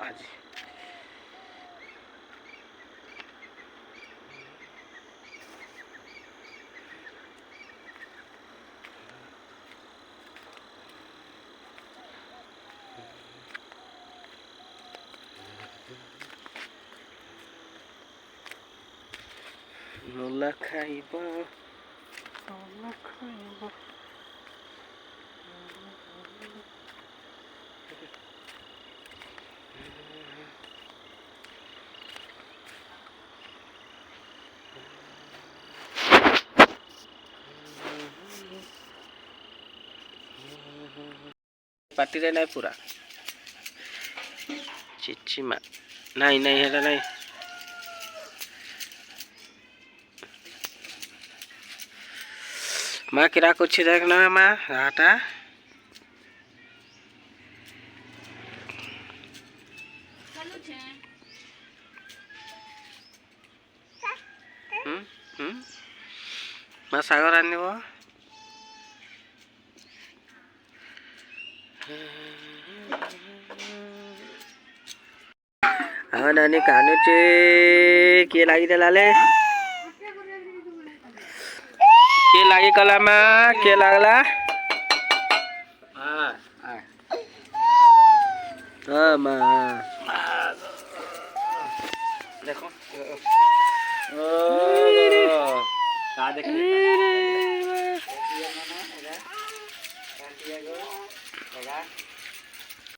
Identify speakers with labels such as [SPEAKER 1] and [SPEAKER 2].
[SPEAKER 1] आज मुला खाइब मुला खाइब पार्टी रे नहीं पूरा चिचिमा नहीं नहीं है नहीं माँ किरा कुछ देखना है माँ आटा माँ सागर आनी वो हाँ नानी कानू चे के लागी लाले के लागी कला माँ के लागला हाँ हाँ माँ देखो